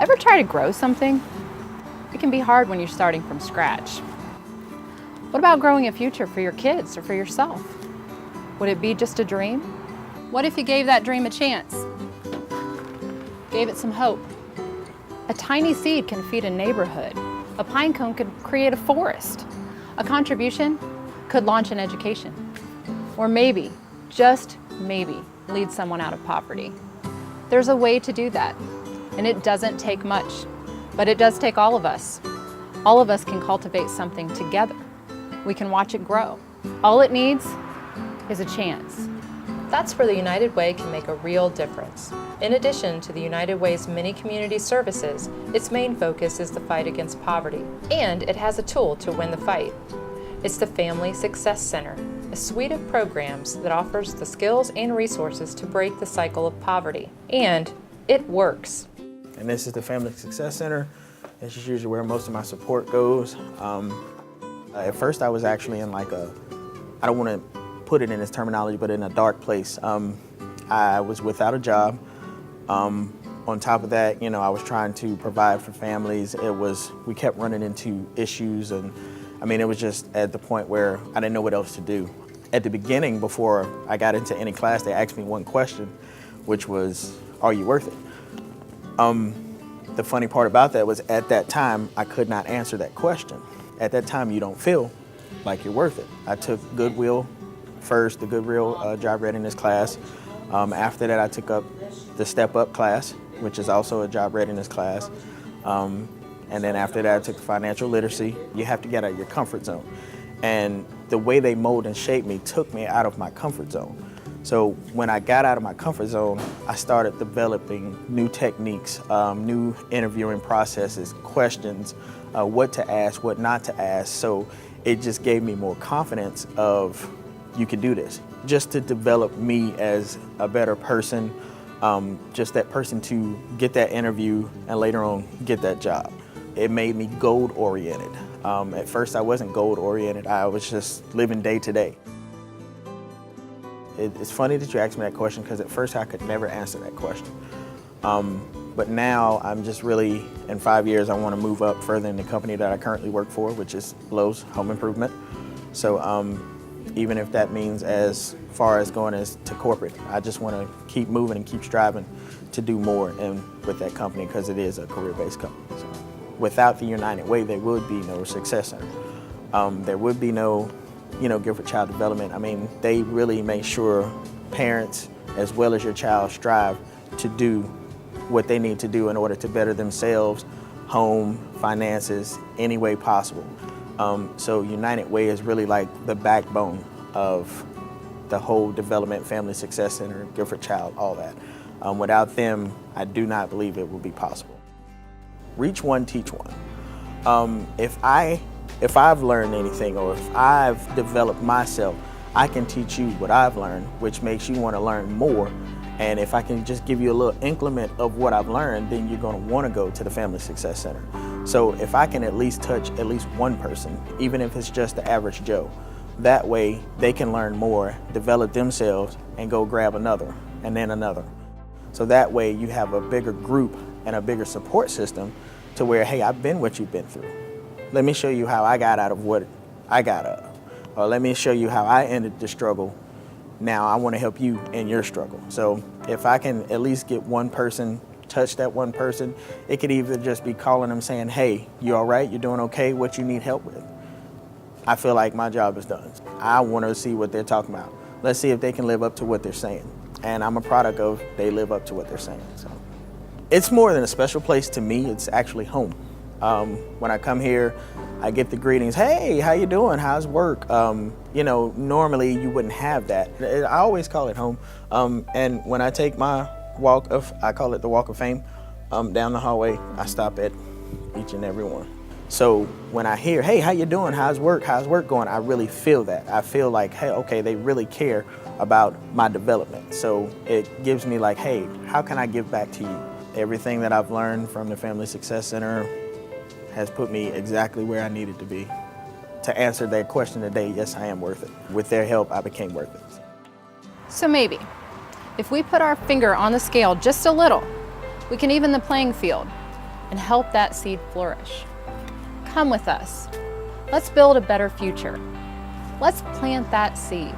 Ever try to grow something? It can be hard when you're starting from scratch. What about growing a future for your kids or for yourself? Would it be just a dream? What if you gave that dream a chance? Gave it some hope? A tiny seed can feed a neighborhood. A pine cone could create a forest. A contribution could launch an education. Or maybe, just maybe, lead someone out of poverty. There's a way to do that, and it doesn't take much, but it does take all of us. All of us can cultivate something together. We can watch it grow. All it needs is a chance. That's where the United Way can make a real difference. In addition to the United Way's many community services, its main focus is the fight against poverty, and it has a tool to win the fight. It's the Family Success Center, a suite of programs that offers the skills and resources to break the cycle of poverty. And it works. And this is the Family Success Center. This is usually where most of my support goes. At first I was actually in like a, I don't want to put it in this terminology, but in a dark place. I was without a job. On top of that, you know, I was trying to provide for families. We kept running into issues, and I mean, it was just at the point where I didn't know what else to do. At the beginning, before I got into any class, they asked me one question, which was, are you worth it? The funny part about that was at that time, I could not answer that question. At that time, you don't feel like you're worth it. I took Goodwill first, the Goodwill job readiness class. After that, I took up the Step Up class, which is also a job readiness class. And then after that, I took financial literacy. You have to get out of your comfort zone. And the way they mold and shape me took me out of my comfort zone. So when I got out of my comfort zone, I started developing new techniques, new interviewing processes, questions, what to ask, what not to ask. So it just gave me more confidence of, you can do this. Just to develop me as a better person, just that person to get that interview and later on get that job. It made me goal-oriented. At first I wasn't goal-oriented, I was just living day to day. It's funny that you asked me that question because at first I could never answer that question. But now I'm just really, in 5 years, I want to move up further in the company that I currently work for, which is Lowe's Home Improvement. So even if that means as far as going as to corporate, I just want to keep moving and keep striving to do more with that company because it is a career-based company. So without the United Way, there would be no Success Center. There would be no, Gift for Child Development. I mean, they really make sure parents as well as your child strive to do what they need to do in order to better themselves, home, finances, any way possible. So United Way is really like the backbone of the whole development, Family Success Center, Gift for Child, all that. Without them, I do not believe it will be possible. Reach one, teach one. If I've learned anything or if I've developed myself, I can teach you what I've learned, which makes you want to learn more. And if I can just give you a little increment of what I've learned, then you're going to want to go to the Family Success Center. So if I can at least touch at least one person, even if it's just the average Joe, that way they can learn more, develop themselves, and go grab another, and then another. So that way you have a bigger group and a bigger support system to where, hey, I've been what you've been through. Let me show you how I got out of what I got out of. Or let me show you how I ended the struggle. Now I want to help you in your struggle. So if I can at least get one person, touch that one person, it could either just be calling them saying, hey, you all right? You're doing okay? What you need help with? I feel like my job is done. I want to see what they're talking about. Let's see if they can live up to what they're saying. And I'm a product of they live up to what they're saying. So it's more than a special place to me. It's actually home. When I come here, I get the greetings. Hey, how you doing? How's work? Normally you wouldn't have that. I always call it home. And when I take my walk I call it the Walk of Fame, down the hallway, I stop at each and every one. So when I hear, hey, how you doing? How's work? How's work going? I really feel that. I feel like, hey, okay, they really care about my development. So it gives me like, hey, how can I give back to you? Everything that I've learned from the Family Success Center has put me exactly where I needed to be. To answer that question today, yes, I am worth it. With their help, I became worth it. So maybe, if we put our finger on the scale just a little, we can even the playing field. and help that seed flourish. Come with us. Let's build a better future. Let's plant that seed.